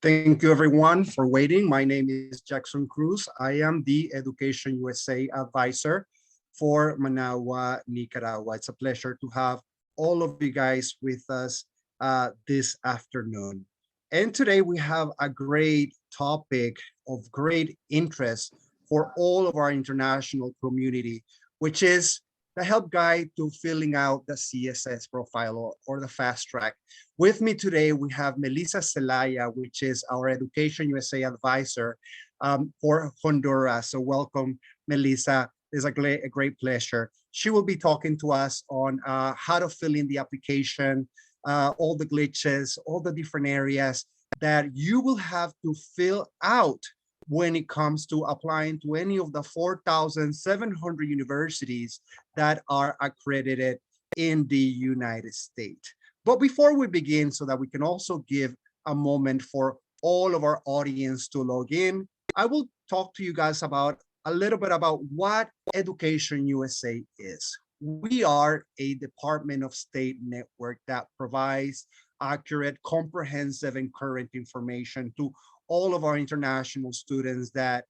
Thank you everyone for waiting. My name is Jackson Cruz. I am the Education USA advisor for Managua, Nicaragua. It's a pleasure to have all of you guys with us this afternoon. And today we have a great topic of great interest for all of our international community, which is the help guide to filling out the CSS profile or the fast track. With me today, we have Melissa Celaya, which is our Education USA advisor for Honduras. So welcome, Melissa. It's a great pleasure. She will be talking to us on how to fill in the application, all the glitches, all the different areas that you will have to fill out when it comes to applying to any of the 4,700 universities that are accredited in the United States. But before we begin, so that we can also give a moment for all of our audience to log in, I will talk to you guys about a little bit about what Education USA is. We are a Department of State network that provides accurate, comprehensive, and current information to all of our international students that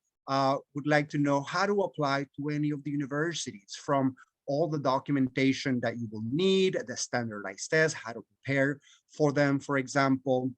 would like to know how to apply to any of the universities, from all the documentation that you will need, the standardized tests, how to prepare for them, for example,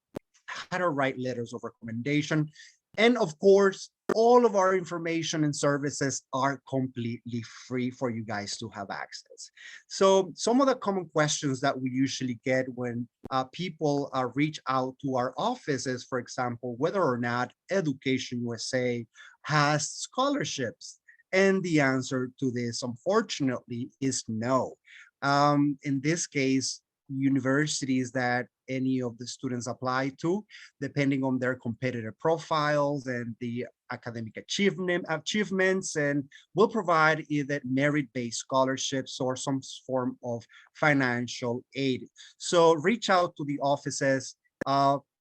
how to write letters of recommendation. And of course, all of our information and services are completely free for you guys to have access. So some of the common questions that we usually get when people reach out to our offices, for example, whether or not Education USA has scholarships. And the answer to this, unfortunately, is no. In this case, universities that any of the students apply to, depending on their competitive profiles and the academic achievements, and will provide either merit-based scholarships or some form of financial aid. So reach out to the offices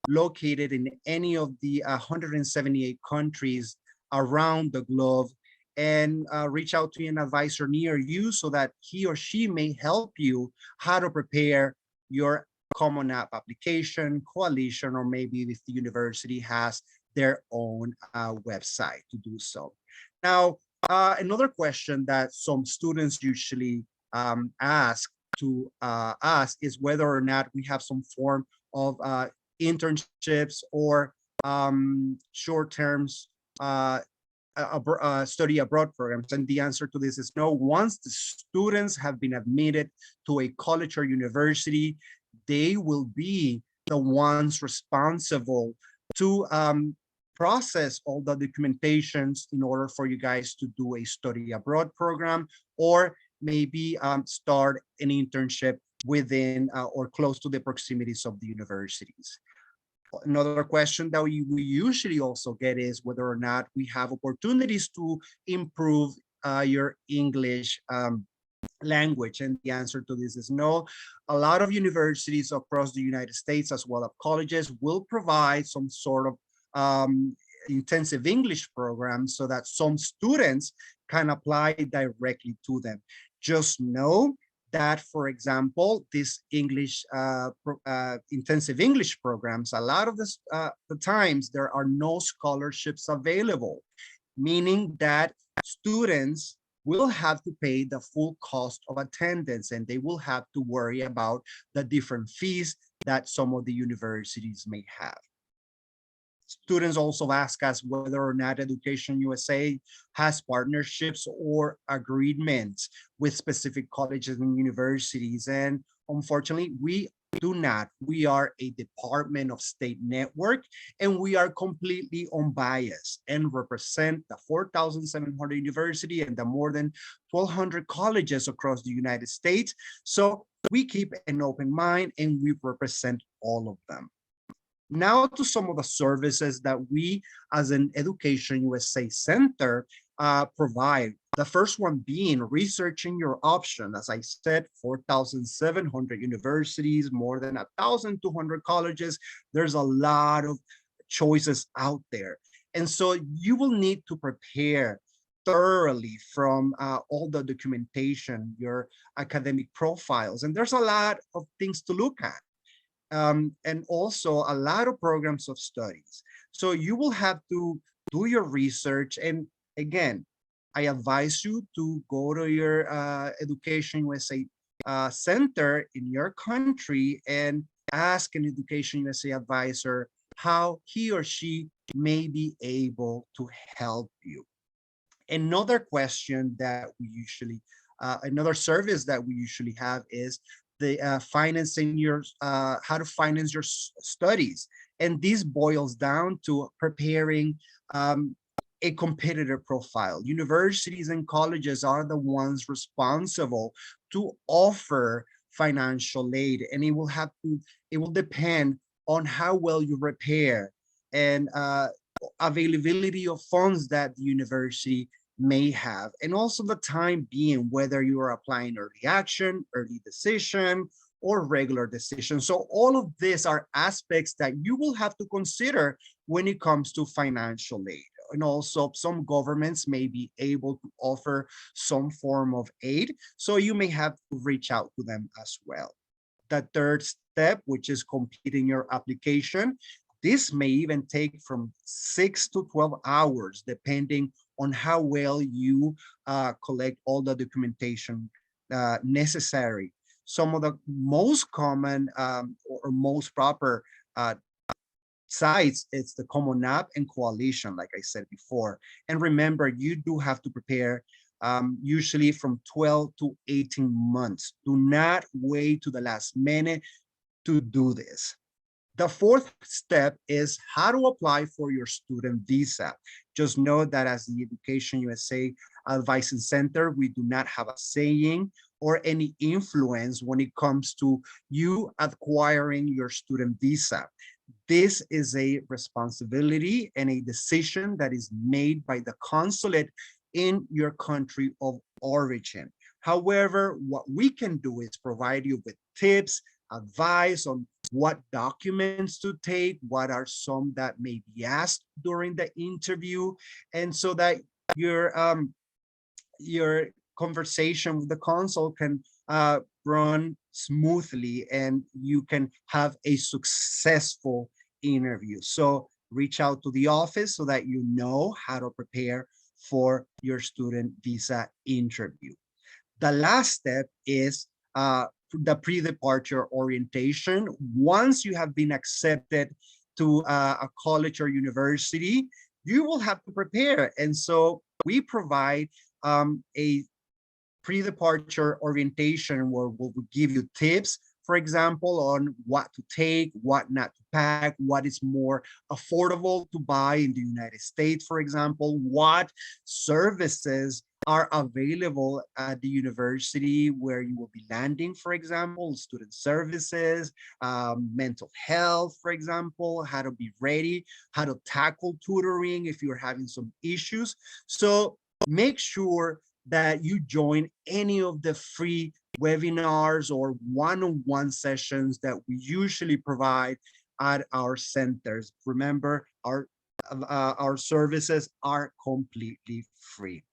located in any of the 178 countries around the globe, and reach out to an advisor near you so that he or she may help you how to prepare your Common App application, coalition, or maybe if the university has their own website to do so. Now, another question that some students usually ask to us is whether or not we have some form of internships or short terms study abroad programs? And the answer to this is no. Once the students have been admitted to a college or university, they will be the ones responsible to process all the documentations in order for you guys to do a study abroad program, or maybe start an internship within or close to the proximities of the universities. Another question that we usually also get is whether or not we have opportunities to improve your English language. And the answer to this is no. A lot of universities across the United States, as well as colleges, will provide some sort of intensive English programs so that some students can apply directly to them. Just know that, for example, this English intensive English programs, a lot of the times there are no scholarships available, meaning that students will have to pay the full cost of attendance, and they will have to worry about the different fees that some of the universities may have. Students also ask us whether or not Education USA has partnerships or agreements with specific colleges and universities. And unfortunately, we do not. We are a Department of State network, and we are completely unbiased and represent the 4,700 university and the more than 1,200 colleges across the United States. So we keep an open mind and we represent all of them. Now to some of the services that we as an Education USA Center provide. The first one being researching your option. As I said, 4,700 universities, more than 1,200 colleges. There's a lot of choices out there. And so you will need to prepare thoroughly from all the documentation, your academic profiles. And there's a lot of things to look at. and also a lot of programs of studies. So you will have to do your research. And again, I advise you to go to your Education USA center in your country and ask an Education USA advisor how he or she may be able to help you. Another question that we usually, another service that we usually have is the financing your, how to finance your studies. And this boils down to preparing a competitor profile. Universities and colleges are the ones responsible to offer financial aid, and it will depend on how well you prepare and availability of funds that the university may have, and also the time being, whether you are applying early action, early decision, or regular decision. So all of these are aspects that you will have to consider when it comes to financial aid. And also some governments may be able to offer some form of aid, so you may have to reach out to them as well. The third step, which is completing your application, this may even take from 6 to 12 hours, depending on how well you collect all the documentation necessary. Some of the most common or most proper sites, it's the Common App and Coalition, like I said before. And remember, you do have to prepare usually from 12 to 18 months. Do not wait to the last minute to do this. The fourth step is how to apply for your student visa. Just know that as the Education USA Advising Center, we do not have a saying or any influence when it comes to you acquiring your student visa. This is a responsibility and a decision that is made by the consulate in your country of origin. However, what we can do is provide you with tips, advice on what documents to take, what are some that may be asked during the interview, and so that your conversation with the consul can run smoothly and you can have a successful interview. So reach out to the office so that you know how to prepare for your student visa interview. The last step is the pre-departure orientation. Once you have been accepted to a college or university, you will have to prepare. And so we provide a pre-departure orientation where we'll give you tips, for example, on what to take, what not to pack, what is more affordable to buy in the United States, for example, what services are available at the university where you will be landing, for example, student services, mental health, for example, how to be ready, how to tackle tutoring if you're having some issues. So make sure that you join any of the free webinars or one-on-one sessions that we usually provide at our centers. Remember, our services are completely free.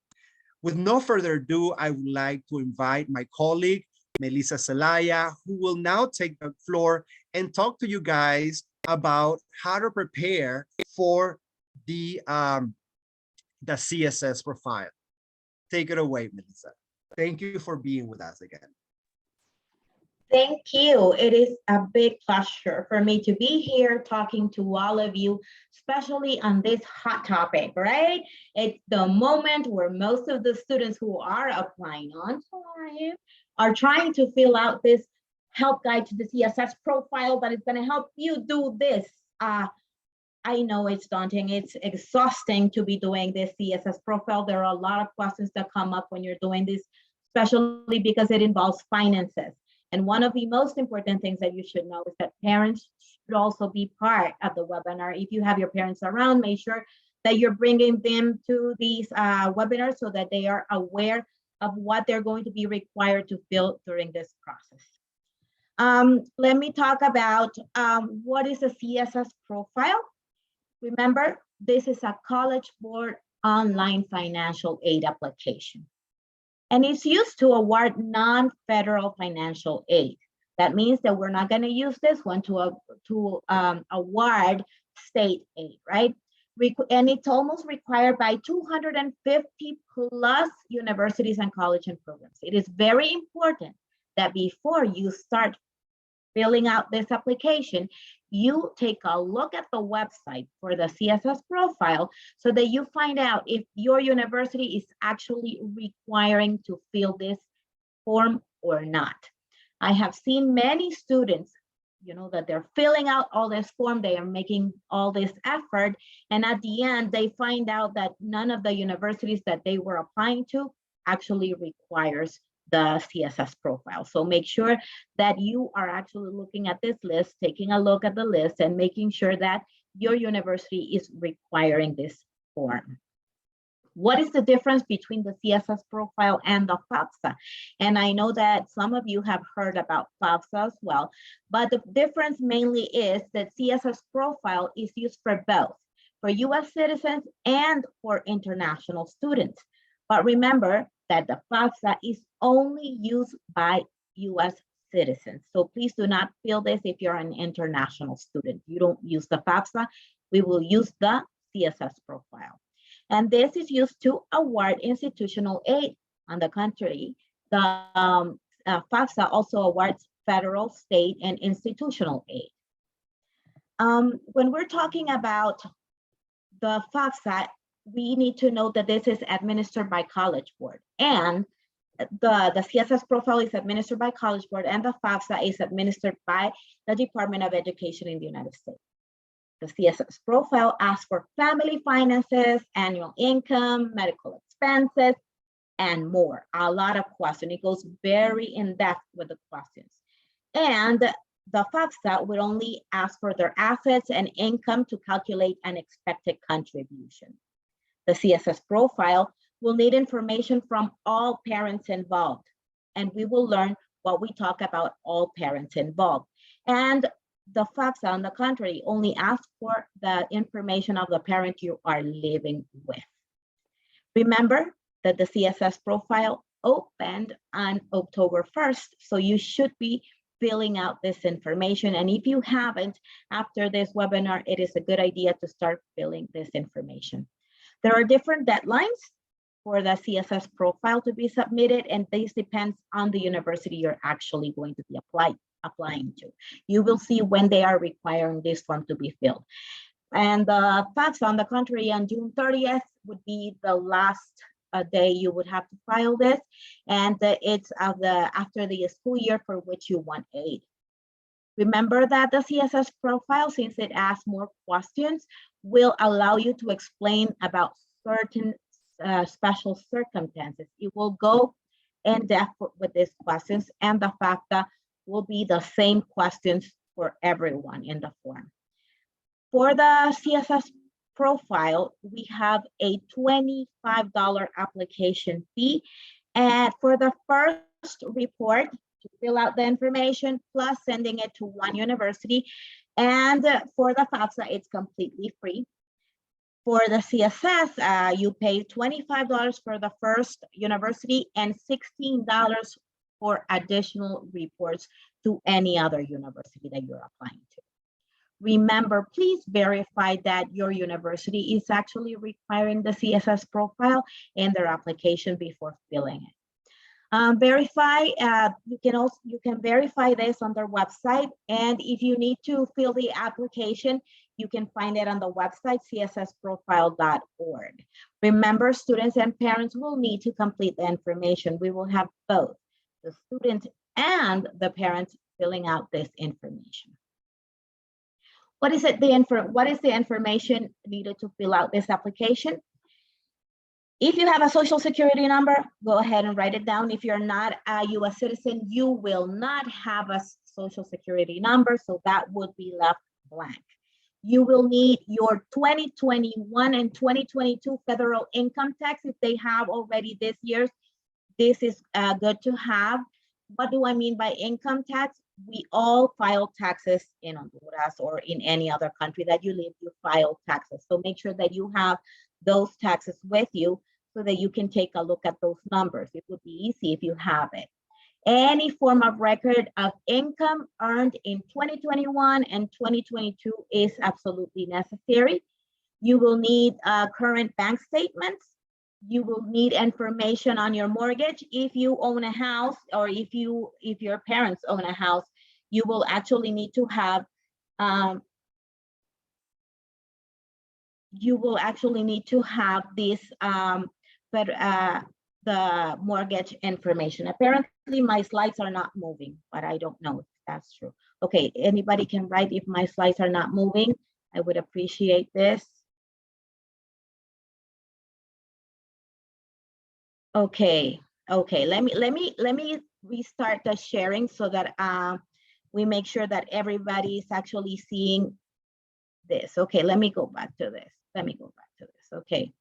With no further ado, I would like to invite my colleague, Melissa Zelaya, who will now take the floor and talk to you guys about how to prepare for the CSS profile. Take it away, Melissa. Thank you for being with us again. Thank you. It is a big pleasure for me to be here talking to all of you, especially on this hot topic, right? It's the moment where most of the students who are applying on time are trying to fill out this help guide to the CSS profile that is going to help you do this. I know it's daunting. It's exhausting to be doing this CSS profile. There are a lot of questions that come up when you're doing this, especially because it involves finances. And one of the most important things that you should know is that parents should also be part of the webinar. If you have your parents around, make sure that you're bringing them to these webinars so that they are aware of what they're going to be required to fill during this process. Let me talk about what is a CSS profile. Remember, this is a College Board online financial aid application. And it's used to award non-federal financial aid. That means that we're not going to use this one to award state aid, right? And it's almost required by 250 plus universities and college and programs. It is very important that before you start filling out this application, you take a look at the website for the CSS profile so that you find out if your university is actually requiring to fill this form or not. I have seen many students, that they're filling out all this form, they are making all this effort, and at the end, they find out that none of the universities that they were applying to actually requires the CSS profile. So make sure that you are actually looking at this list, taking a look at the list, and making sure that your university is requiring this form. What is the difference between the CSS profile and the FAFSA? And I know that some of you have heard about FAFSA as well, but the difference mainly is that CSS profile is used for both, for US citizens and for international students. But remember that the FAFSA is only used by US citizens. So please do not fill this if you're an international student. You don't use the FAFSA, we will use the CSS profile. And this is used to award institutional aid. On the contrary, the FAFSA also awards federal, state, and institutional aid. When we're talking about the FAFSA, we need to know that this is administered by College Board, and the CSS profile is administered by College Board, and the FAFSA is administered by the Department of Education in the United States. The CSS profile asks for family finances, annual income, medical expenses, and more. A lot of questions. It goes very in depth with the questions. And the FAFSA would only ask for their assets and income to calculate an expected contribution. The CSS profile will need information from all parents involved, and we will learn what we talk about all parents involved. And the FAFSA, on the contrary, only asks for the information of the parent you are living with. Remember that the CSS profile opened on October 1st, so you should be filling out this information. And if you haven't, after this webinar, it is a good idea to start filling this information. There are different deadlines for the CSS profile to be submitted, and this depends on the university you're actually going to be applying to. You will see when they are requiring this form to be filled. And the FAFSA, on the contrary, on June 30th would be the last day you would have to file this, and it's after the school year for which you want aid. Remember that the CSS profile, since it asks more questions, will allow you to explain about certain special circumstances. It will go in depth with these questions, and the FAFSA will be the same questions for everyone in the form. For the CSS profile, we have a $25 application fee. And for the first report, to fill out the information, plus sending it to one university. And for the FAFSA, it's completely free. For the CSS, you pay $25 for the first university and $16 for additional reports to any other university that you're applying to. Remember, please verify that your university is actually requiring the CSS profile in their application before filling it. You can verify this on their website, and if you need to fill the application, you can find it on the website cssprofile.org. Remember, students and parents will need to complete the information. We will have both the student and the parents filling out this information. What is the information needed to fill out this application? If you have a social security number, go ahead and write it down. If you're not a US citizen, you will not have a social security number, so that would be left blank. You will need your 2021 and 2022 federal income tax. If they have already this year's, this is good to have. What do I mean by income tax? We all file taxes in Honduras or in any other country that you live, you file taxes. So make sure that you have those taxes with you so that you can take a look at those numbers. It would be easy if you have it. Any form of record of income earned in 2021 and 2022 is absolutely necessary. You will need current bank statements. You will need information on your mortgage. If you own a house, or if your parents own a house, you will actually need to have this the mortgage information. Apparently my slides are not moving, but I don't know if that's true. Okay, anybody can write if my slides are not moving. I would appreciate this. Okay, let me restart the sharing so that we make sure that everybody is actually seeing this. Okay, let me go back to this. Okay.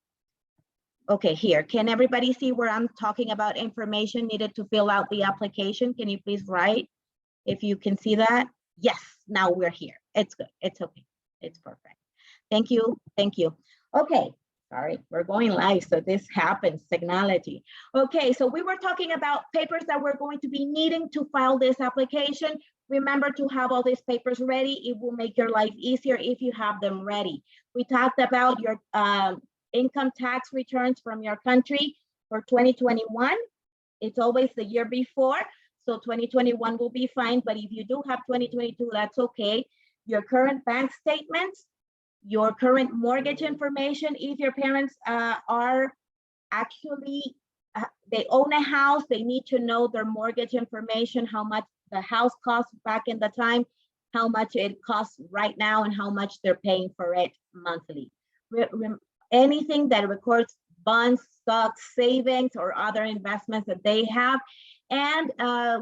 Okay, here, can everybody see where I'm talking about information needed to fill out the application? Can you please write if you can see that? Yes, now we're here. It's good, it's okay, it's perfect. Thank you. Okay, sorry, we're going live, so this happens, technology. Okay, so we were talking about papers that we're going to be needing to file this application. Remember to have all these papers ready. It will make your life easier if you have them ready. We talked about your income tax returns from your country for 2021. It's always the year before, so 2021 will be fine, but if you do have 2022, that's okay. Your current bank statements, your current mortgage information, if your parents are actually, they own a house, they need to know their mortgage information, how much the house cost back in the time, how much it costs right now, and how much they're paying for it monthly. Anything that records bonds, stocks, savings, or other investments that they have. And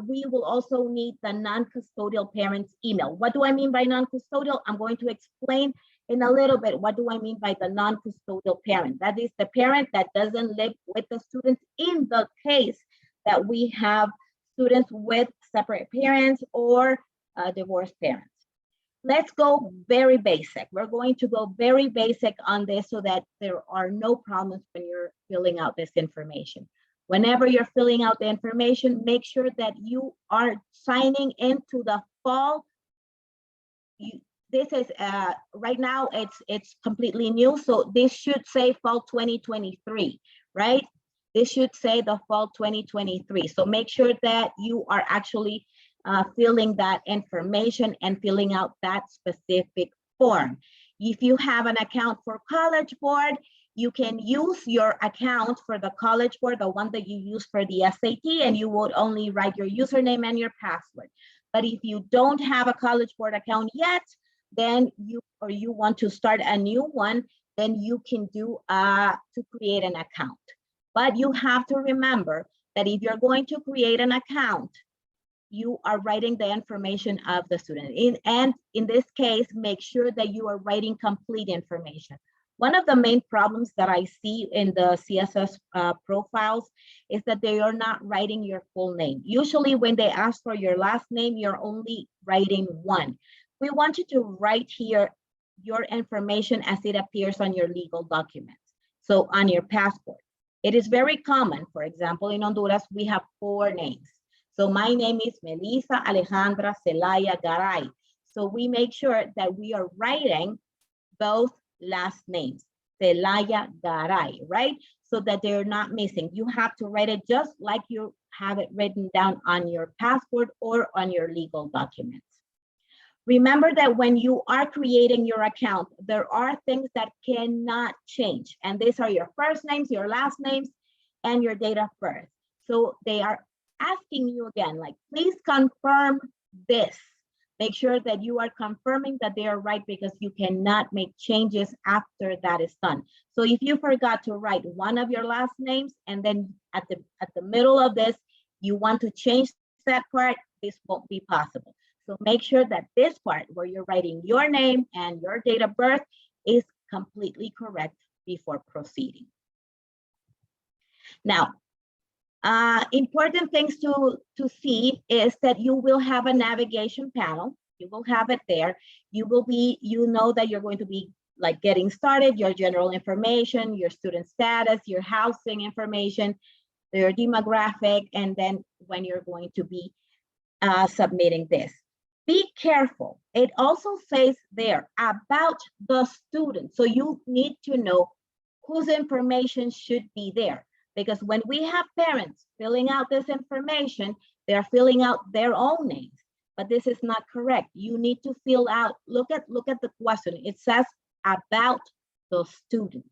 we will also need the non-custodial parent's email. What do I mean by non-custodial? I'm going to explain in a little bit what do I mean by the non-custodial parent. That is the parent that doesn't live with the students in the case that we have students with separate parents or divorced parents. Let's go very basic. We're going to go very basic on this so that there are no problems when you're filling out this information. Whenever you're filling out the information, make sure that you are signing into the fall. This is right now it's completely new, so this should say fall 2023, right? This should say the fall 2023. So make sure that you are actually filling that information and filling out that specific form. If you have an account for College Board, you can use your account for the College Board, the one that you use for the SAT, and you would only write your username and your password. But if you don't have a College Board account yet, then you want to start a new one, then you can do to create an account. But you have to remember that if you're going to create an account, you are writing the information of the student. And in this case, make sure that you are writing complete information. One of the main problems that I see in the CSS profiles is that they are not writing your full name. Usually when they ask for your last name, you're only writing one. We want you to write here your information as it appears on your legal documents. So on your passport. It is very common, for example, in Honduras, we have 4 names. So my name is Melissa Alejandra Celaya Garay. So we make sure that we are writing both last names, Celaya Garay, right? So that they're not missing. You have to write it just like you have it written down on your passport or on your legal documents. Remember that when you are creating your account, there are things that cannot change. And these are your first names, your last names, and your date of birth. So they are asking you again, like, please confirm this. Make sure that you are confirming that they are right, because you cannot make changes after that is done. So if you forgot to write one of your last names, and then at the middle of this, you want to change that part, this won't be possible. So make sure that this part where you're writing your name and your date of birth is completely correct before proceeding. Now, important things to see is that you will have a navigation panel. You will have it there. You know that you're going to be like getting started, your general information, your student status, your housing information, your demographic, and then when you're going to be submitting this. Be careful. It also says there about the student. So you need to know whose information should be there. Because when we have parents filling out this information, they're filling out their own names. But this is not correct. You need to fill out, look at the question. It says about the student.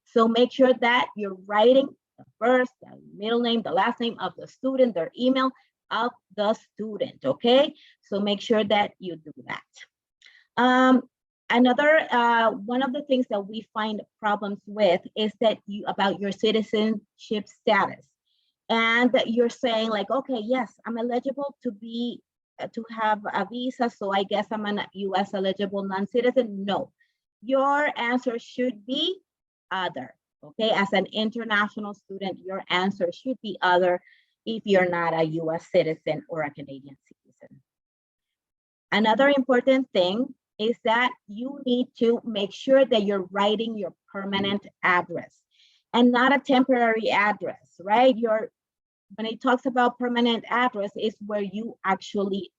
So make sure that you're writing the first, the middle name, the last name of the student, their email of the student, okay? So make sure that you do that. Another, one of the things that we find problems with is that about your citizenship status. And that you're saying like, okay, yes, I'm eligible to have a visa, so I guess I'm a US eligible non-citizen. No, your answer should be other, okay? As an international student, your answer should be other if you're not a US citizen or a Canadian citizen. Another important thing is that you need to make sure that you're writing your permanent address and not a temporary address, right? When it talks about permanent address, is where you actually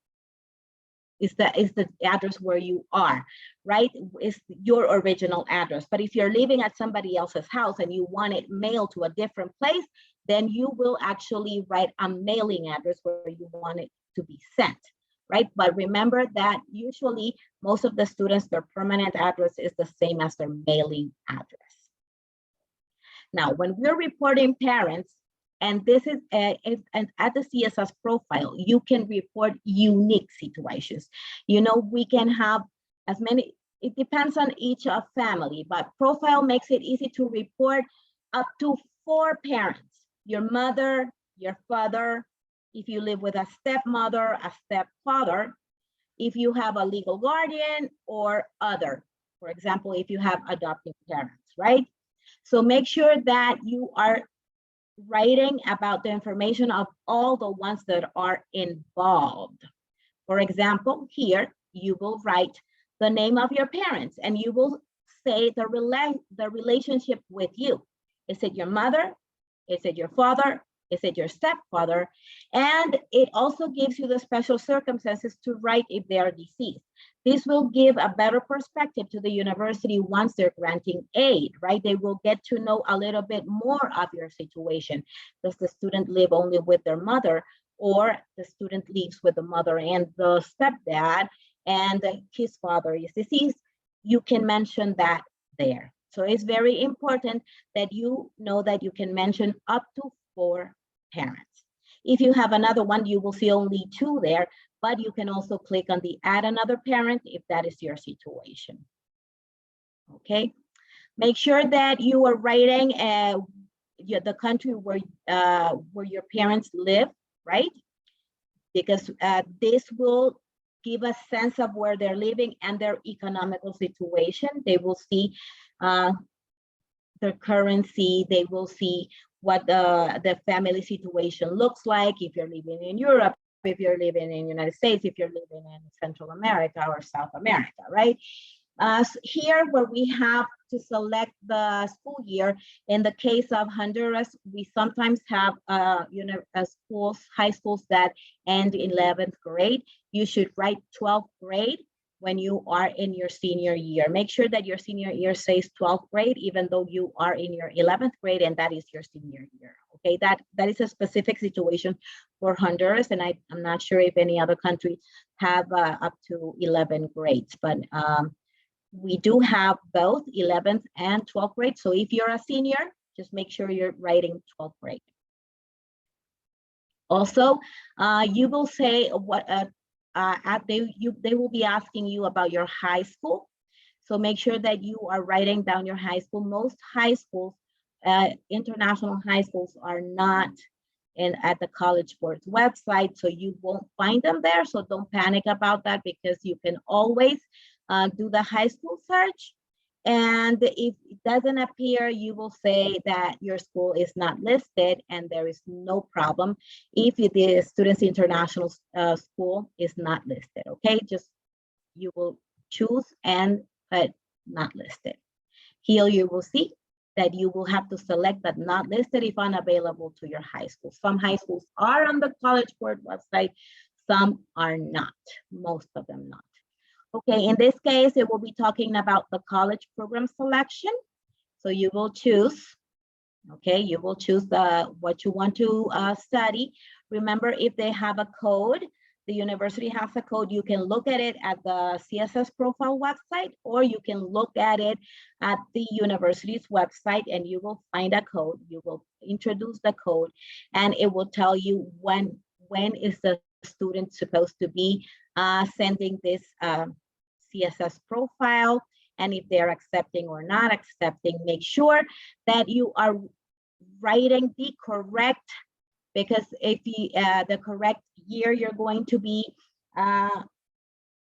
is the address where you are, right? Is your original address. But if you're living at somebody else's house and you want it mailed to a different place, then you will actually write a mailing address where you want it to be sent, right? But remember that usually most of the students, their permanent address is the same as their mailing address. Now, when we're reporting parents, and this is and at the CSS profile, you can report unique situations. You know, we can have as many, it depends on each family, but profile makes it easy to report up to 4 parents, your mother, your father, if you live with a stepmother, a stepfather, if you have a legal guardian or other, for example, if you have adoptive parents, right? So make sure that you are writing about the information of all the ones that are involved. For example, here you will write the name of your parents and you will say the relationship with you. Is it your mother? Is it your father? Is it your stepfather? And it also gives you the special circumstances to write if they are deceased. This will give a better perspective to the university once they're granting aid, right? They will get to know a little bit more of your situation. Does the student live only with their mother, or the student lives with the mother and the stepdad and his father is deceased? You can mention that there. So it's very important that you know that you can mention up to 4 parents. If you have another one, you will see only 2 there, but you can also click on the add another parent if that is your situation. Okay, make sure that you are writing the country where your parents live, right? Because this will give a sense of where they're living and their economical situation. They will see their currency, they will see what the family situation looks like, if you're living in Europe, if you're living in the United States, if you're living in Central America or South America, right? Here where we have to select the school year, in the case of Honduras, we sometimes have schools, high schools that end in 11th grade. You should write 12th grade when you are in your senior year. Make sure that your senior year says 12th grade, even though you are in your 11th grade and that is your senior year. Okay, that is a specific situation for Honduras, and I'm not sure if any other country have up to 11 grades, but we do have both 11th and 12th grade. So if you're a senior, just make sure you're writing 12th grade. Also, you will say what they will be asking you about your high school. So make sure that you are writing down your high school. Most high schools, international high schools, are not at the College Board's website, so you won't find them there. So don't panic about that, because you can always do the high school search. And if it doesn't appear, you will say that your school is not listed, and there is no problem if the Students International School is not listed, okay? Just you will choose and put not listed. Here you will see that you will have to select but not listed if unavailable to your high school. Some high schools are on the College Board website, some are not, most of them not. Okay, in this case, it will be talking about the college program selection. So you will choose, okay, you will choose what you want to study. Remember, if they have a code, the university has a code, you can look at it at the CSS profile website, or you can look at it at the university's website and you will find a code. You will introduce the code and it will tell you when is the student supposed to be sending this CSS profile, and if they're accepting or not accepting. Make sure that you are writing the correct, because if you the correct year you're going to be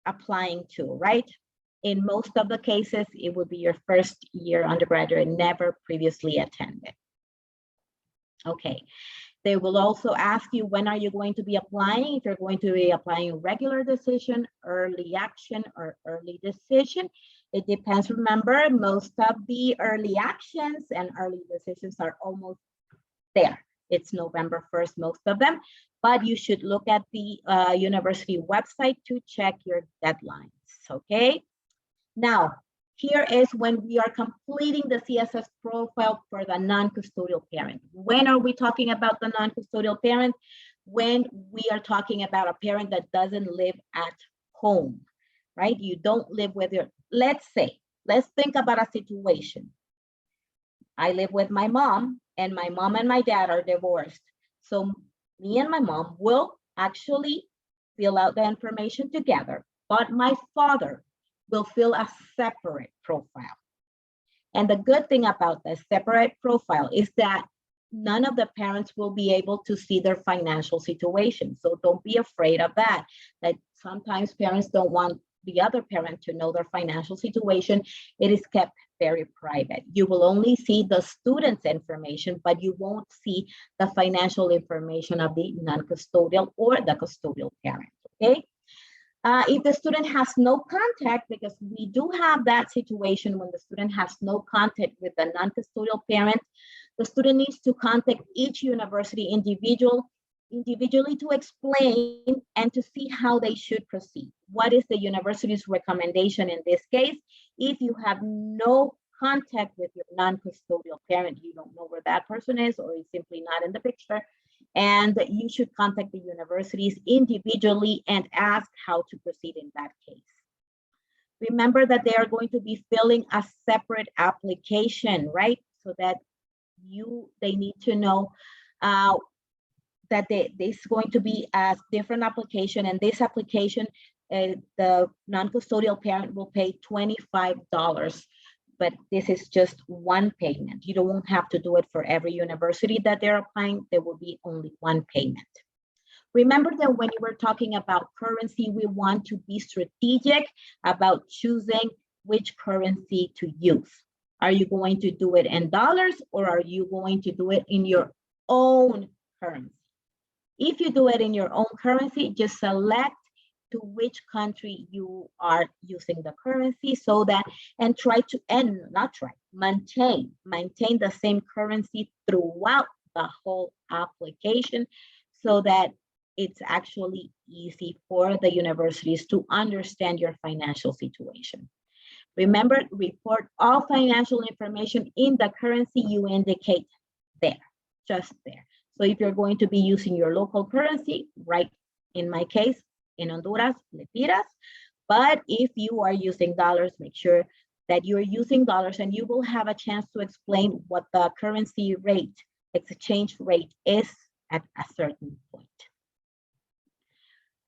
applying to, right? In most of the cases, it would be your first year undergraduate, never previously attended. Okay. They will also ask you, when are you going to be applying? If you're going to be applying regular decision, early action, or early decision. It depends. Remember, most of the early actions and early decisions are almost there. It's November 1st, most of them, but you should look at the university website to check your deadlines, okay? Now, here is when we are completing the CSS profile for the non-custodial parent. When are we talking about the non-custodial parent? When we are talking about a parent that doesn't live at home, right? You don't live with your, let's think about a situation. I live with my mom and my dad are divorced. So me and my mom will actually fill out the information together, but my father will fill a separate profile. And the good thing about the separate profile is that none of the parents will be able to see their financial situation. So don't be afraid of that. That sometimes parents don't want the other parent to know their financial situation. It is kept very private. You will only see the student's information, but you won't see the financial information of the non-custodial or the custodial parent, okay? If the student has no contact, because we do have that situation when the student has no contact with the non-custodial parent, the student needs to contact each university individually to explain and to see how they should proceed. What is the university's recommendation in this case? If you have no contact with your non-custodial parent, you don't know where that person is or is simply not in the picture, and you should contact the universities individually and ask how to proceed in that case. Remember that they are going to be filling a separate application, right? So that they need to know that this is going to be a different application, and this application, the non-custodial parent will pay $25, but this is just one payment. You won't have to do it for every university that they're applying. There will be only one payment. Remember that when you were talking about currency, we want to be strategic about choosing which currency to use. Are you going to do it in dollars, or are you going to do it in your own currency? If you do it in your own currency, just select to which country you are using the currency, so that, and maintain the same currency throughout the whole application, so that it's actually easy for the universities to understand your financial situation. Remember, report all financial information in the currency you indicate there, just there. So if you're going to be using your local currency, right, in my case, in Honduras, lempiras. But if you are using dollars, make sure that you're using dollars, and you will have a chance to explain what the currency rate, exchange rate is at a certain point.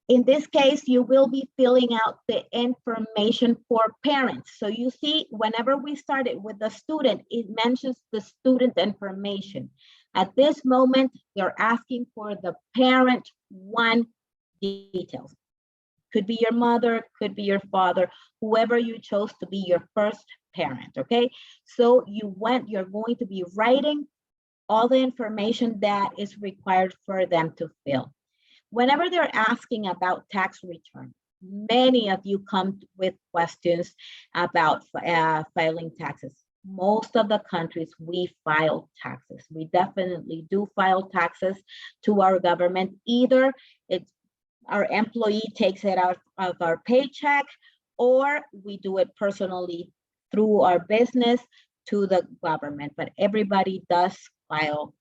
In this case, you will be filling out the information for parents. So you see, whenever we started with the student, it mentions the student information. At this moment, they're asking for the parent one details. Could be your mother, could be your father, whoever you chose to be your first parent, okay? So you're going to be writing all the information that is required for them to fill. Whenever they're asking about tax return, many of you come with questions about filing taxes. most of the countries, we file taxes. We definitely do file taxes to our government. Either it's our employee takes it out of our paycheck, or we do it personally through our business to the government, but everybody does file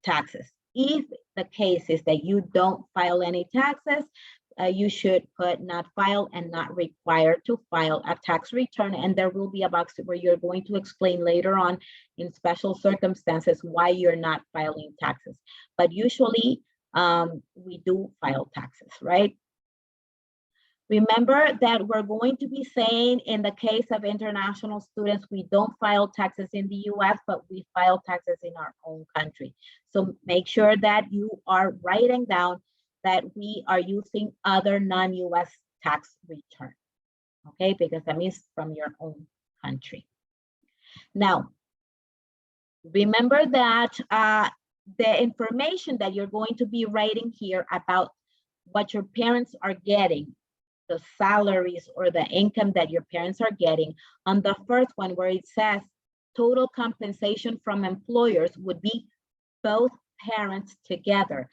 taxes. If the case is that you don't file any taxes, you should put not file and not required to file a tax return. And there will be a box where you're going to explain later on in special circumstances why you're not filing taxes. But usually we do file taxes, right? Remember that we're going to be saying in the case of international students, we don't file taxes in the US, but we file taxes in our own country. So make sure that you are writing down that we are using other non-US tax return, okay? Because that means from your own country. Now, remember that the information that you're going to be writing here about what your parents are getting, the salaries or the income that your parents are getting, on the first one where it says total compensation from employers would be both parents together,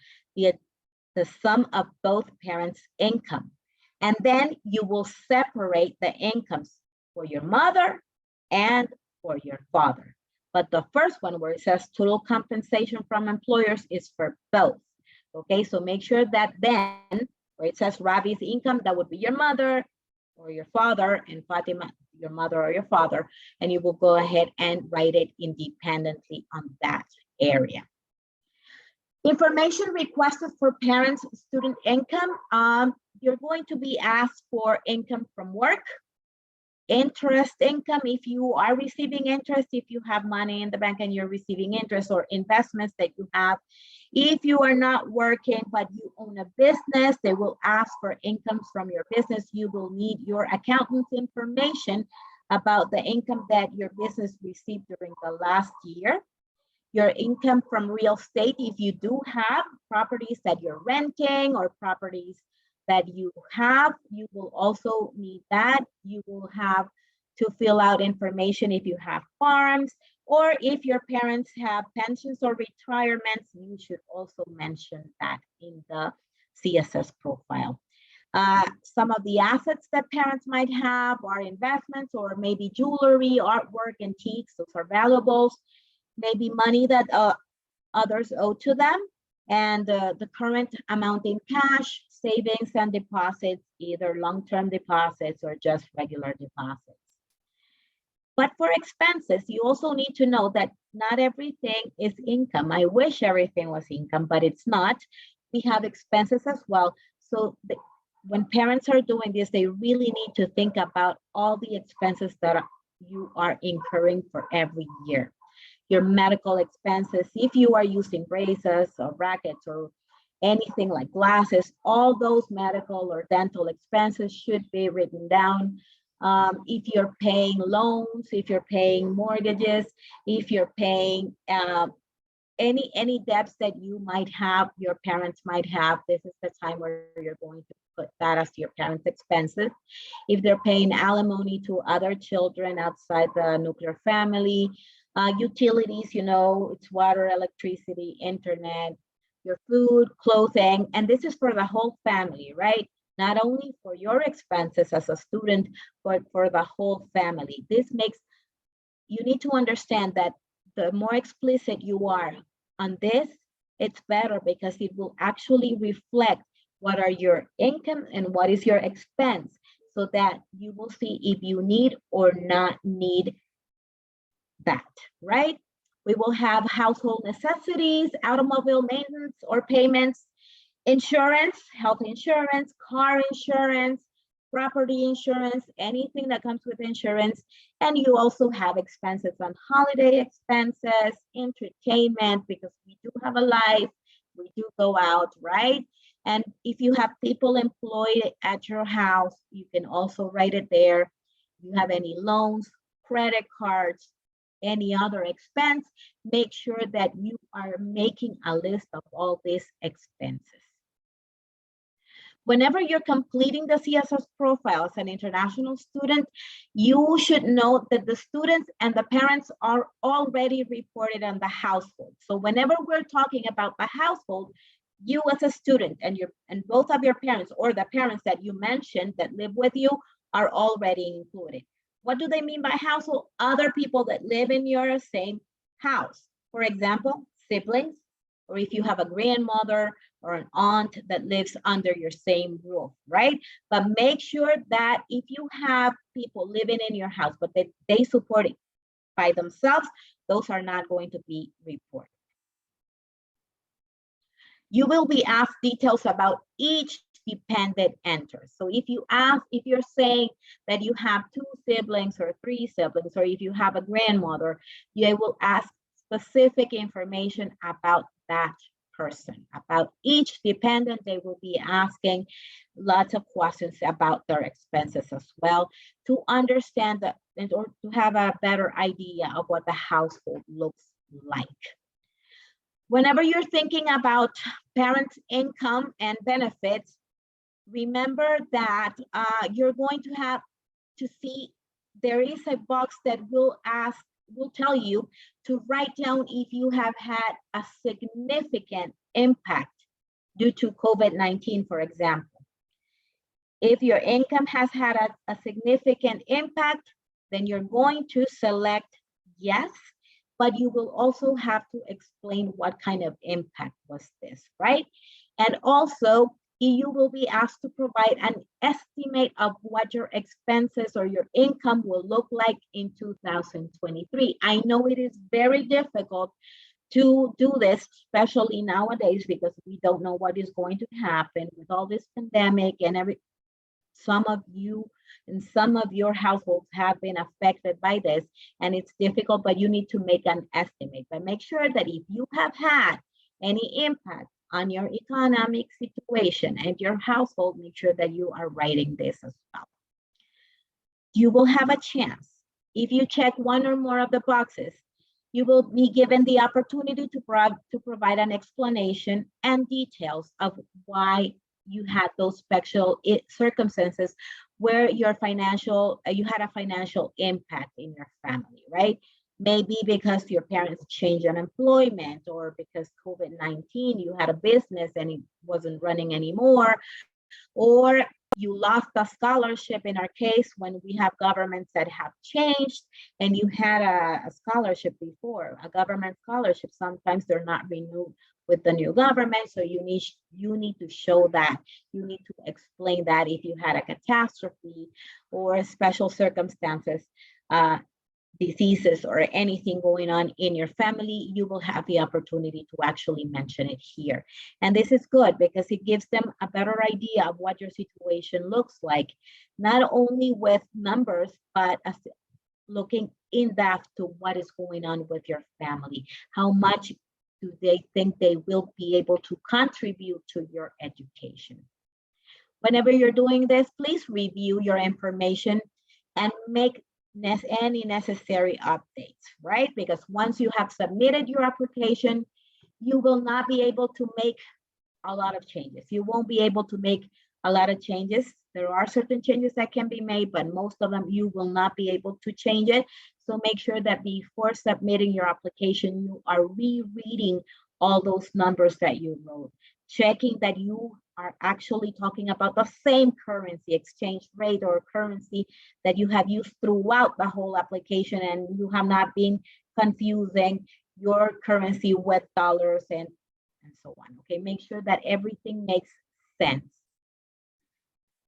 the sum of both parents' income. And then you will separate the incomes for your mother and for your father. But the first one where it says total compensation from employers is for both. Okay, so make sure that then where it says Ravi's income, that would be your mother or your father, and Fatima, your mother or your father, and you will go ahead and write it independently on that area. Information requested for parents' student income. You're going to be asked for income from work, interest income, if you are receiving interest, if you have money in the bank and you're receiving interest, or investments that you have. If you are not working, but you own a business, they will ask for incomes from your business. You will need your accountant's information about the income that your business received during the last year. Your income from real estate, if you do have properties that you're renting or properties that you have, you will also need that. You will have to fill out information if you have farms, or if your parents have pensions or retirements, you should also mention that in the CSS profile. Some of the assets that parents might have are investments, or maybe jewelry, artwork, antiques. Those are valuables. Maybe money that others owe to them, and the current amount in cash, savings, and deposits, either long-term deposits or just regular deposits. But for expenses, you also need to know that not everything is income. I wish everything was income, but it's not. We have expenses as well. So when parents are doing this, they really need to think about all the expenses that you are incurring for every year. Your medical expenses, if you are using braces or brackets or anything like glasses, all those medical or dental expenses should be written down. If you're paying loans, if you're paying mortgages, if you're paying any debts that you might have, your parents might have, this is the time where you're going to put that as your parents' expenses. If they're paying alimony to other children outside the nuclear family, utilities, you know, it's water, electricity, internet, your food, clothing, and this is for the whole family, right? Not only for your expenses as a student, but for the whole family. This makes, you need to understand that the more explicit you are on this, it's better, because it will actually reflect what are your income and what is your expense, so that you will see if you need or not need that, right? We will have household necessities, automobile maintenance or payments, insurance, health insurance, car insurance, property insurance, anything that comes with insurance. And you also have expenses on holiday expenses, entertainment, because we do have a life, we do go out, right? And if you have people employed at your house, you can also write it there. If you have any loans, credit cards, any other expense, make sure that you are making a list of all these expenses. Whenever you're completing the CSS profile as an international student, you should note that the students and the parents are already reported on the household. So whenever we're talking about the household, you as a student and both of your parents or the parents that you mentioned that live with you are already included. What do they mean by household? Other people that live in your same house. For example, siblings, or if you have a grandmother or an aunt that lives under your same roof, right? But make sure that if you have people living in your house, but they support it by themselves, those are not going to be reported. You will be asked details about each dependent enter. So if you're saying that you have 2 siblings or 3 siblings, or if you have a grandmother, you will ask specific information about that person, about each dependent. They will be asking lots of questions about their expenses as well to understand that, or to have a better idea of what the household looks like. Whenever you're thinking about parents' income and benefits, remember that you're going to have to see there is a box that will tell you to write down if you have had a significant impact due to COVID-19, for example. If your income has had a significant impact, then you're going to select yes, but you will also have to explain what kind of impact was this, right? And also, you will be asked to provide an estimate of what your expenses or your income will look like in 2023. I know it is very difficult to do this, especially nowadays, because we don't know what is going to happen with all this pandemic and some of you and some of your households have been affected by this, and it's difficult, but you need to make an estimate. But make sure that if you have had any impact on your economic situation and your household, make sure that you are writing this as well. You will have a chance. If you check one or more of the boxes, you will be given the opportunity to provide an explanation and details of why you had those special circumstances where you had a financial impact in your family, right? Maybe because your parents changed unemployment, or because COVID-19, you had a business and it wasn't running anymore, or you lost a scholarship in our case when we have governments that have changed and you had a scholarship before, a government scholarship. Sometimes they're not renewed with the new government. So you need to show that. You need to explain that if you had a catastrophe or special circumstances, diseases or anything going on in your family, you will have the opportunity to actually mention it here. And this is good because it gives them a better idea of what your situation looks like, not only with numbers, but as looking in depth to what is going on with your family. How much do they think they will be able to contribute to your education? Whenever you're doing this, please review your information and make any necessary updates, right? Because once you have submitted your application, you will not be able to make a lot of changes. You won't be able to make a lot of changes. There are certain changes that can be made, but most of them you will not be able to change it. So make sure that before submitting your application, you are rereading all those numbers that you wrote, checking that you are actually talking about the same currency, exchange rate, or currency that you have used throughout the whole application, and you have not been confusing your currency with dollars and so on. Okay, make sure that everything makes sense.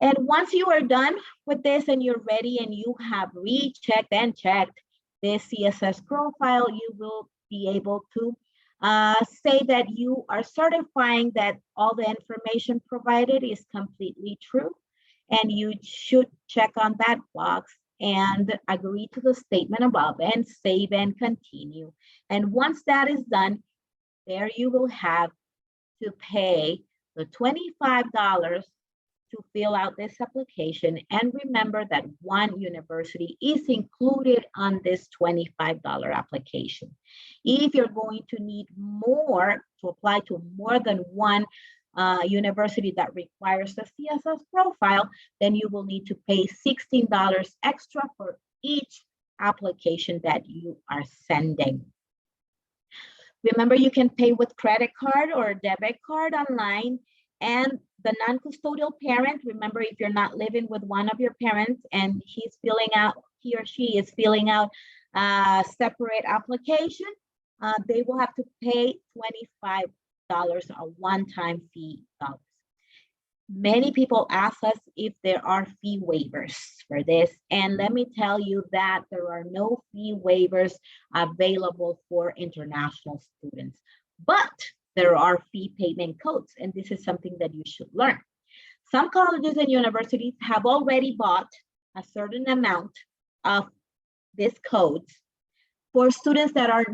And once you are done with this and you're ready and you have rechecked and checked this CSS profile, you will be able to say that you are certifying that all the information provided is completely true, and you should check on that box and agree to the statement above and save and continue. And once that is done, there you will have to pay the $25 to fill out this application. And remember that one university is included on this $25 application. If you're going to need more to apply to more than one university that requires the CSS profile, then you will need to pay $16 extra for each application that you are sending. Remember, you can pay with credit card or debit card online, and the non-custodial parent, remember, if you're not living with one of your parents and he or she is filling out a separate application, they will have to pay $25, a one-time fee. Many people ask us if there are fee waivers for this, and let me tell you that there are no fee waivers available for international students, but there are fee payment codes, and this is something that you should learn. Some colleges and universities have already bought a certain amount of these codes for students that are,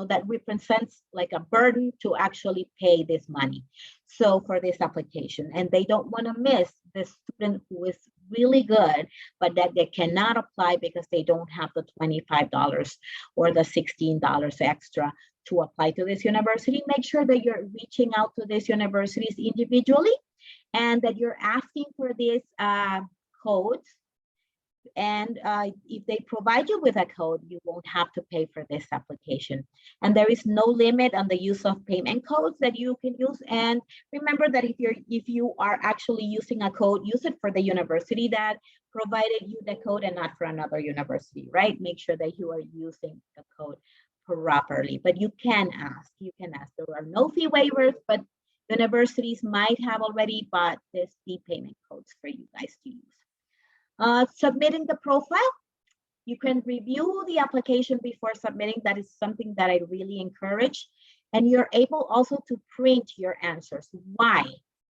that represents like a burden to actually pay this money. So for this application, and they don't want to miss the student who is really good, but that they cannot apply because they don't have the $25 or the $16 extra to apply to this university. Make sure that you're reaching out to these universities individually and that you're asking for these codes. And if they provide you with a code, you won't have to pay for this application. And there is no limit on the use of payment codes that you can use. And remember that if you are actually using a code, use it for the university that provided you the code and not for another university, right? Make sure that you are using the code properly. But you can ask. There are no fee waivers, but universities might have already bought this fee payment codes for you guys to use. Submitting the profile, you can review the application before submitting. That is something that I really encourage. And you're able also to print your answers. Why?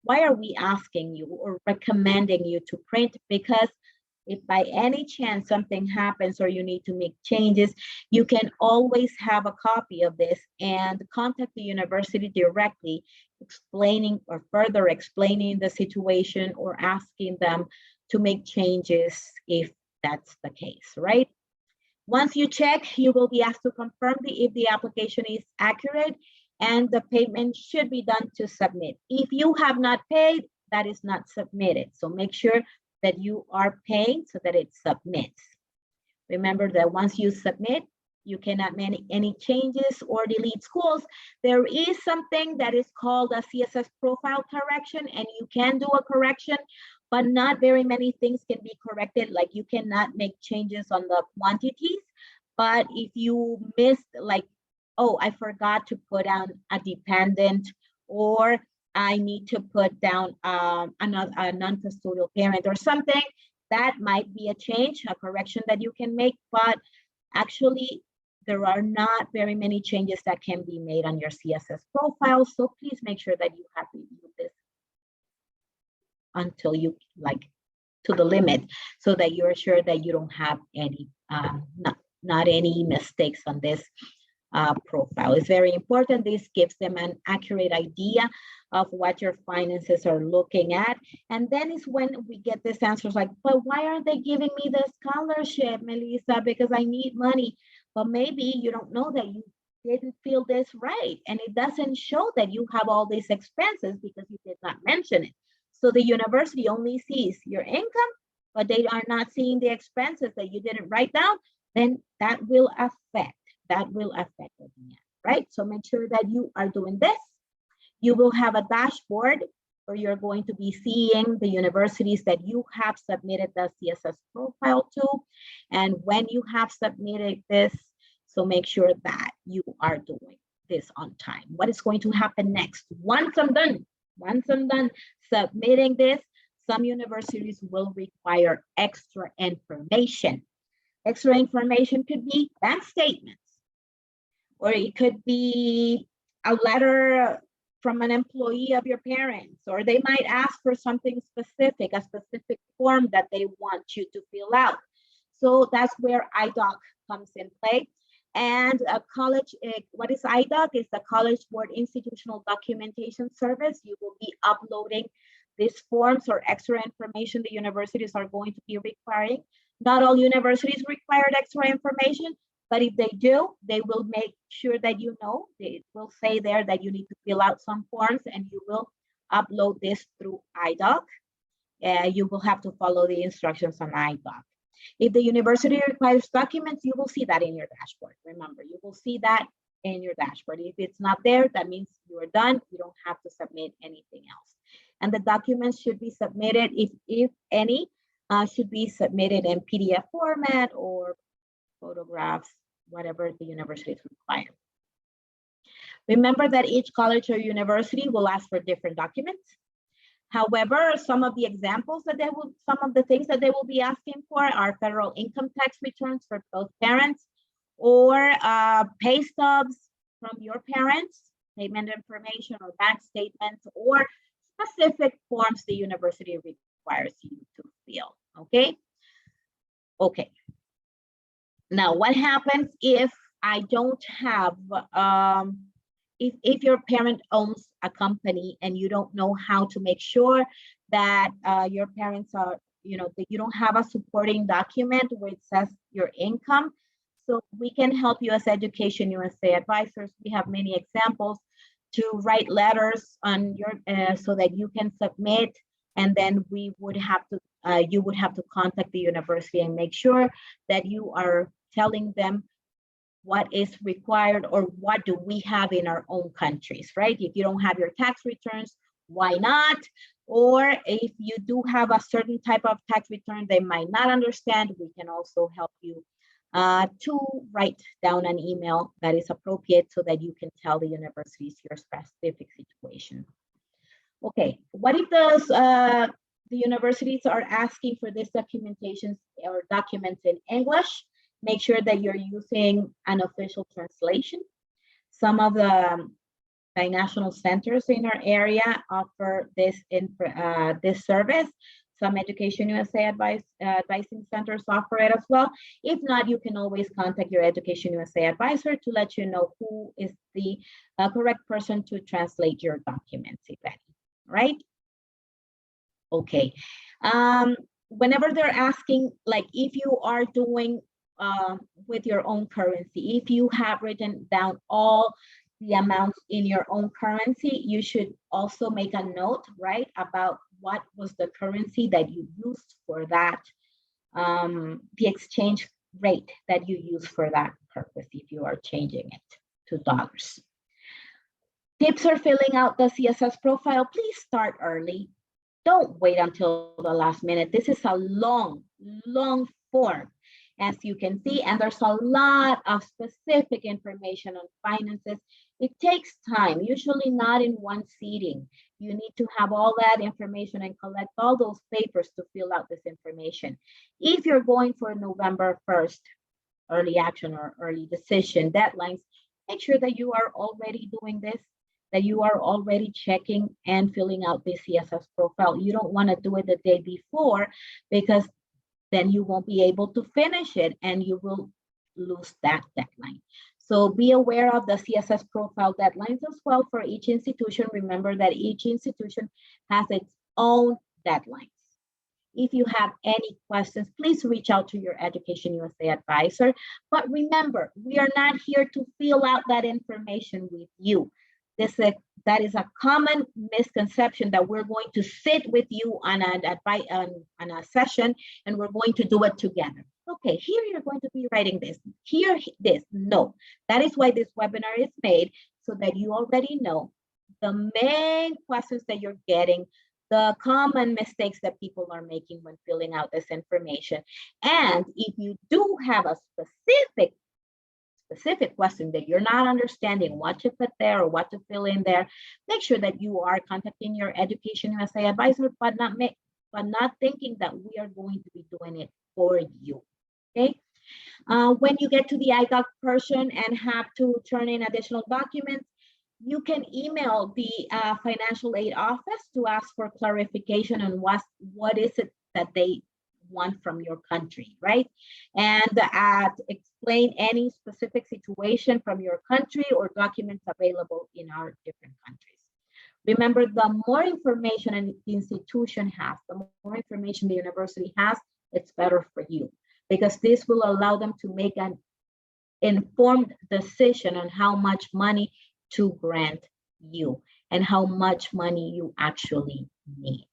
Why are we asking you or recommending you to print? Because if by any chance something happens or you need to make changes, you can always have a copy of this and contact the university directly, explaining or further explaining the situation or asking them to make changes if that's the case, right? Once you check, you will be asked to confirm if the application is accurate, and the payment should be done to submit. If you have not paid, that is not submitted. So make sure that you are paying so that it submits. Remember that once you submit, you cannot make any changes or delete schools. There is something that is called a CSS profile correction, and you can do a correction, but not very many things can be corrected. Like you cannot make changes on the quantities. But if you missed, like, oh, I forgot to put down a dependent, or I need to put down a non-custodial parent or something, that might be a change, a correction that you can make. But actually, there are not very many changes that can be made on your CSS profile. So please make sure that you have reviewed this until you to the limit, so that you're sure that you don't have any not any mistakes on this profile. It's very important. This gives them an accurate idea of what your finances are looking at. And then is when we get this answers like, but why aren't they giving me the scholarship, Melissa? Because I need money. But maybe you don't know that you didn't feel this right. And it doesn't show that you have all these expenses because you did not mention it. So the university only sees your income, but they are not seeing the expenses that you didn't write down. Then that will affect it, right? So make sure that you are doing this. You will have a dashboard where you're going to be seeing the universities that you have submitted the CSS profile to, and when you have submitted this. So make sure that you are doing this on time. What is going to happen next? Once I'm done submitting this, some universities will require extra information. Extra information could be bank statements, or it could be a letter from an employee of your parents, or they might ask for something specific, a specific form that they want you to fill out. So that's where iDoc comes in play. And a college, what is iDoc? It's the College Board Institutional Documentation Service. You will be uploading these forms or extra information the universities are going to be requiring. Not all universities require extra information, but if they do, they will make sure that you know. They will say there that you need to fill out some forms, and you will upload this through iDoc. You will have to follow the instructions on iDoc. If the university requires documents, you will see that in your dashboard. Remember, you will see that in your dashboard. If it's not there, that means you are done. You don't have to submit anything else. And the documents should be submitted, if any, should be submitted in PDF format or photographs, whatever the universities require. Remember that each college or university will ask for different documents. However, some of the examples that some of the things that they will be asking for are federal income tax returns for both parents, or pay stubs from your parents, payment information or bank statements, or specific forms the university requires you to fill, okay? Okay. Now, what happens if I don't have, if your parent owns a company and you don't know how to make sure that your parents are, that you don't have a supporting document where it says your income? So we can help you as Education USA advisors. We have many examples to write letters on your, so that you can submit, and then we would have to, you would have to contact the university and make sure that you are telling them what is required or what do we have in our own countries, right? If you don't have your tax returns, why not? Or if you do have a certain type of tax return they might not understand, we can also help you to write down an email that is appropriate so that you can tell the universities your specific situation. Okay, what if the universities are asking for this documentation or documents in English? Make sure that you're using an official translation. Some of the binational centers in our area offer this this service. Some Education USA advising centers offer it as well. If not, you can always contact your Education USA advisor to let you know who is the correct person to translate your documents, if any, right? Okay. Whenever they're asking, like if you are doing with your own currency, if you have written down all the amounts in your own currency, you should also make a note, right, about what was the currency that you used for that, the exchange rate that you use for that purpose if you are changing it to dollars. Tips for filling out the CSS profile: please start early. Don't wait until the last minute. This is a long form, as you can see, and there's a lot of specific information on finances. It takes time, usually not in one sitting. You need to have all that information and collect all those papers to fill out this information. If you're going for November 1st, early action or early decision deadlines, make sure that you are already doing this, that you are already checking and filling out the CSS profile. You don't want to do it the day before, because then you won't be able to finish it and you will lose that deadline. So be aware of the CSS profile deadlines as well for each institution. Remember that each institution has its own deadlines. If you have any questions, please reach out to your Education USA advisor. But remember, we are not here to fill out that information with you. That is a common misconception, that we're going to sit with you on a session and we're going to do it together. Okay, here you're going to be writing this, here this. No, that is why this webinar is made, so that you already know the main questions that you're getting, the common mistakes that people are making when filling out this information. And if you do have a specific question that you're not understanding what to put there or what to fill in there, make sure that you are contacting your Education USA advisor, but not thinking that we are going to be doing it for you. Okay. When you get to the iDoc portion and have to turn in additional documents, you can email the financial aid office to ask for clarification on what is it that they want from your country, right? And explain any specific situation from your country or documents available in our different countries. Remember, the more information an institution has, the more information the university has, it's better for you, because this will allow them to make an informed decision on how much money to grant you. and how much money you actually need.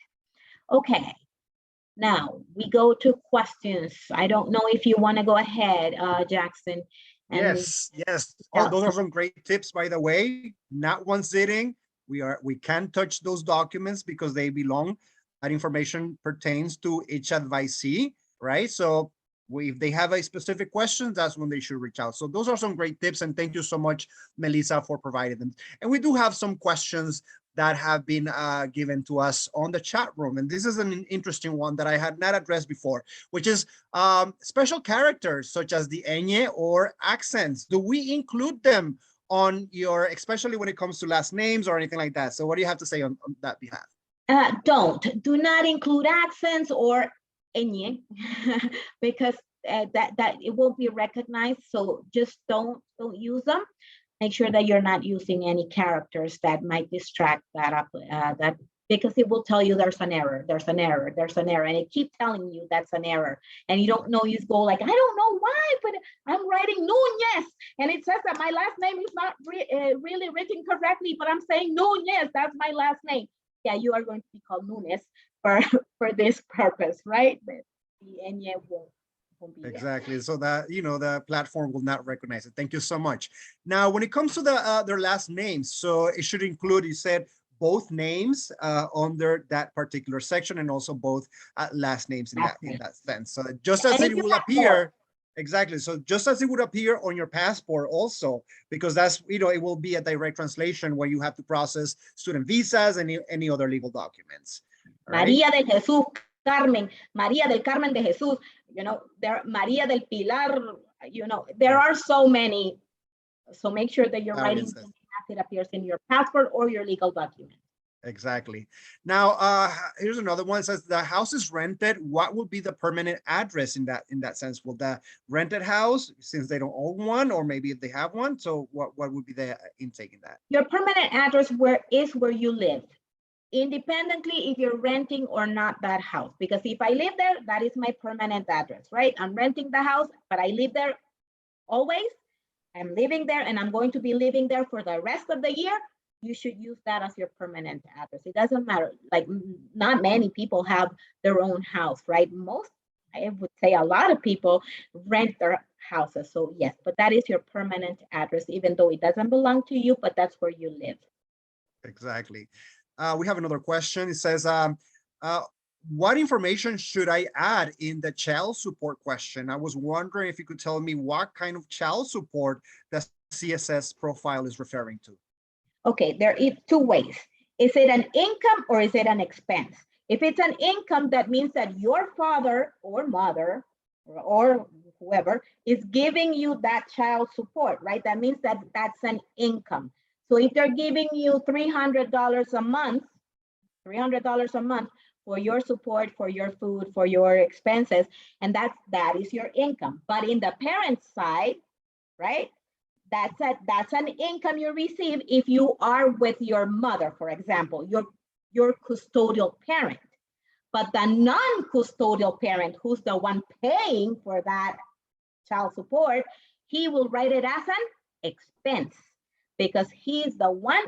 Okay, now we go to questions. I don't know if you want to go ahead, Jackson. And yes. Oh, those are some great tips, by the way. Not one sitting. We can't touch those documents because they belong. That information pertains to each advisee, right? So if they have a specific question, that's when they should reach out. So those are some great tips, and thank you so much, Melissa, for providing them. And we do have some questions that have been given to us on the chat room. And this is an interesting one that I had not addressed before, which is special characters such as the ñ or accents. Do we include them on your, especially when it comes to last names or anything like that? So what do you have to say on that behalf? Do not include accents or ñ because that it won't be recognized. So just don't use them. Make sure that you're not using any characters that might distract that up, because it will tell you there's an error, and it keeps telling you that's an error, and you don't know. You go like, I don't know why, but I'm writing Núñez, and it says that my last name is not really written correctly, but I'm saying Núñez. That's my last name. Yeah, you are going to be called Núñez for this purpose, right? But the ñ won't. Exactly. So that, the platform will not recognize it. Thank you so much. Now, when it comes to their last names, so it should include, you said, both names under that particular section, and also both last names in that sense. So just as it will appear, exactly. So just as it would appear on your passport also, because that's, it will be a direct translation where you have to process student visas and any other legal documents. María de Jesús Carmen, María del Carmen de Jesús, there, María del Pilar, there are so many. So make sure that you're writing as it appears in your passport or your legal document. Exactly. Now, here's another one. It says the house is rented. What would be the permanent address in that sense? Will the rented house, since they don't own one, or maybe if they have one, so what would be the intake in that? Your permanent address is where you live, independently if you're renting or not that house. Because if I live there, that is my permanent address, right? I'm renting the house, but I live there always. I'm living there, and I'm going to be living there for the rest of the year. You should use that as your permanent address. It doesn't matter. Like, not many people have their own house, right? Most, I would say a lot of people rent their houses. So yes, but that is your permanent address, even though it doesn't belong to you, but that's where you live. Exactly. We have another question. It says, what information should I add in the child support question? I was wondering if you could tell me what kind of child support the CSS profile is referring to. Okay, there is two ways. Is it an income or is it an expense? If it's an income, that means that your father or mother or whoever is giving you that child support, right? That means that that's an income. So if they're giving you $300 a month, for your support, for your food, for your expenses, and that is your income. But in the parent side, right, that's an income you receive if you are with your mother, for example, your custodial parent. But the non-custodial parent, who's the one paying for that child support, he will write it as an expense because he's the one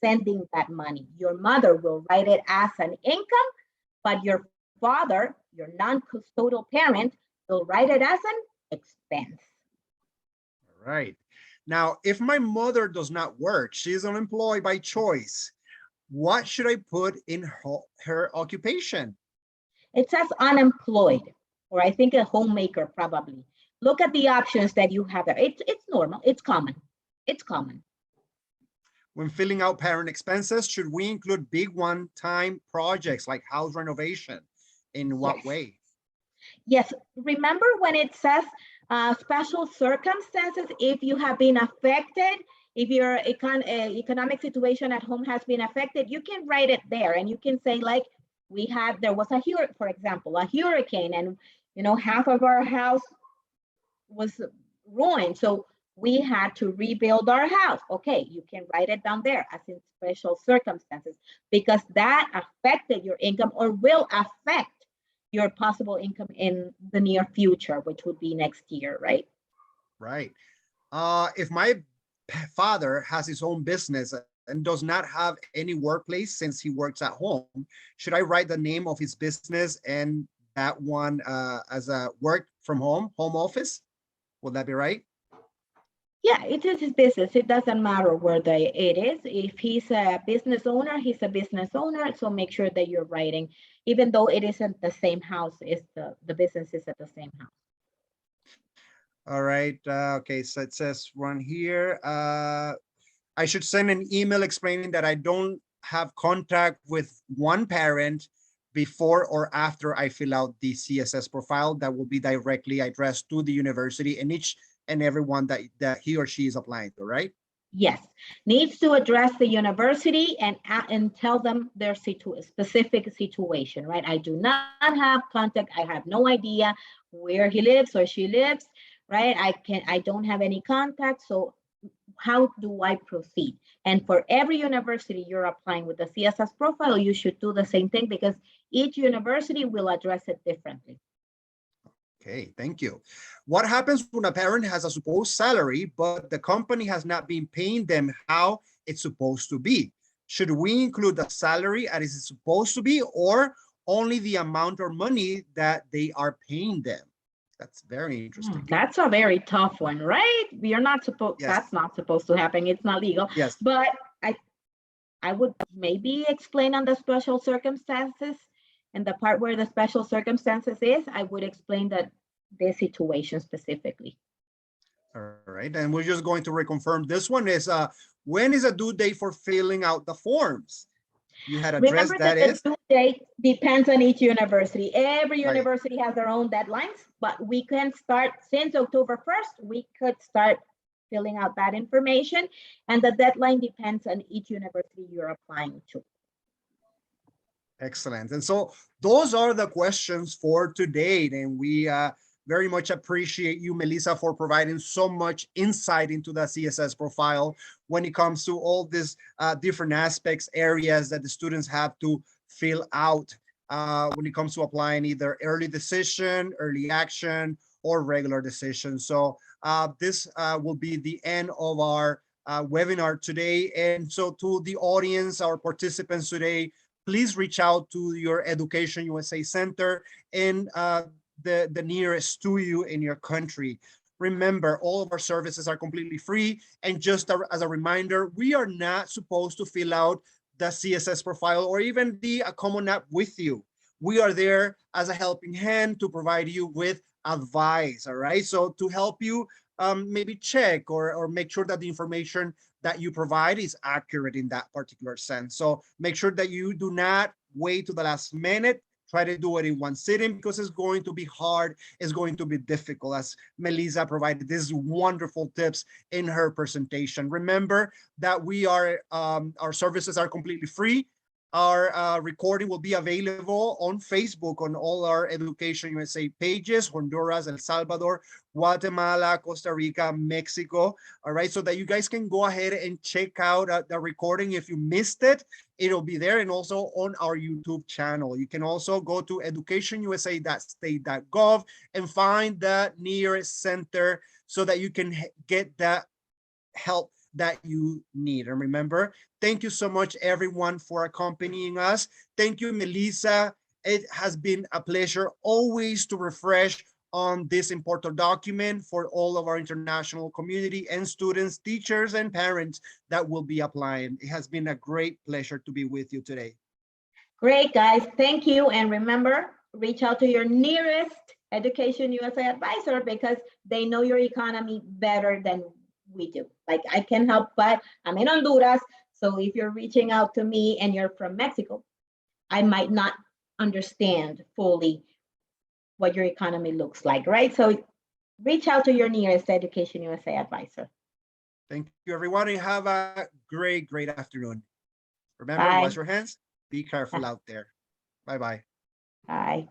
sending that money. Your mother will write it as an income, but your father, your non-custodial parent, will write it as an expense. All right. Now, if my mother does not work, she's unemployed by choice, what should I put in her occupation? It says unemployed, or I think a homemaker probably. Look at the options that you have there. It's normal, it's common. It's common. When filling out parent expenses, should we include big one-time projects like house renovation? In what way? Yes, remember when it says special circumstances, if you have been affected, if your economic situation at home has been affected, you can write it there and you can say like, there was a hurricane, for example, a hurricane, and half of our house was ruined. So we had to rebuild our house. Okay, you can write it down there as in special circumstances because that affected your income or will affect your possible income in the near future, which would be next year, right? Right. If my father has his own business and does not have any workplace since he works at home, should I write the name of his business and that one as a work from home office? Would that be right? Yeah, it is his business. It doesn't matter where it is. If he's a business owner, he's a business owner. So make sure that you're writing, even though it isn't the same house, is the business is at the same house. All right. Okay, so it says run here. I should send an email explaining that I don't have contact with one parent before or after I fill out the CSS profile that will be directly addressed to the university and each and everyone that he or she is applying to, right? Yes, needs to address the university and tell them their specific situation, right? I do not have contact. I have no idea where he lives or she lives, right? I don't have any contact. So how do I proceed? And for every university you're applying with the CSS profile, you should do the same thing because each university will address it differently. Okay, thank you. What happens when a parent has a supposed salary, but the company has not been paying them how it's supposed to be? Should we include the salary as it's supposed to be, or only the amount or money that they are paying them? That's very interesting. That's a very tough one, right? You're not supposed, Yes. That's not supposed to happen. It's not legal. Yes. But I would maybe explain on the special circumstances, and the part where the special circumstances is, I would explain that this situation specifically. All right, and we're just going to reconfirm this one is when is a due date for filling out the forms? You had addressed Remember that the is due date depends on each university. Every Right. university has their own deadlines, but we can start since October 1st, we could start filling out that information, and the deadline depends on each university you're applying to. Excellent. And so those are the questions for today. And we very much appreciate you, Melissa, for providing so much insight into the CSS profile when it comes to all these different aspects, areas that the students have to fill out when it comes to applying either early decision, early action, or regular decision. So this will be the end of our webinar today. And so to the audience, our participants today, please reach out to your Education USA Center in the nearest to you in your country. Remember, all of our services are completely free. And just as a reminder, we are not supposed to fill out the CSS profile or even the Common App with you. We are there as a helping hand to provide you with advice, all right? So to help you maybe check or make sure that the information that you provide is accurate in that particular sense. So make sure that you do not wait to the last minute. Try to do it in one sitting because it's going to be hard. It's going to be difficult, as Melissa provided these wonderful tips in her presentation. Remember that we are our services are completely free. Our recording will be available on Facebook on all our Education USA pages, Honduras, El Salvador, Guatemala, Costa Rica, Mexico. All right, so that you guys can go ahead and check out the recording. If you missed it, it'll be there and also on our YouTube channel. You can also go to educationusa.state.gov and find the nearest center so that you can get that help that you need. And remember, thank you so much, everyone, for accompanying us. Thank you, Melissa. It has been a pleasure always to refresh on this important document for all of our international community and students, teachers, and parents that will be applying. It has been a great pleasure to be with you today. Great, guys. Thank you. And remember, reach out to your nearest Education USA advisor because they know your economy better than we do. Like I can help, but I'm in Honduras. So if you're reaching out to me and you're from Mexico, I might not understand fully what your economy looks like, right? So reach out to your nearest Education USA advisor. Thank you, everyone, and have a great, great afternoon. Remember, Bye. wash your hands. Be careful out there. Bye-bye. Bye.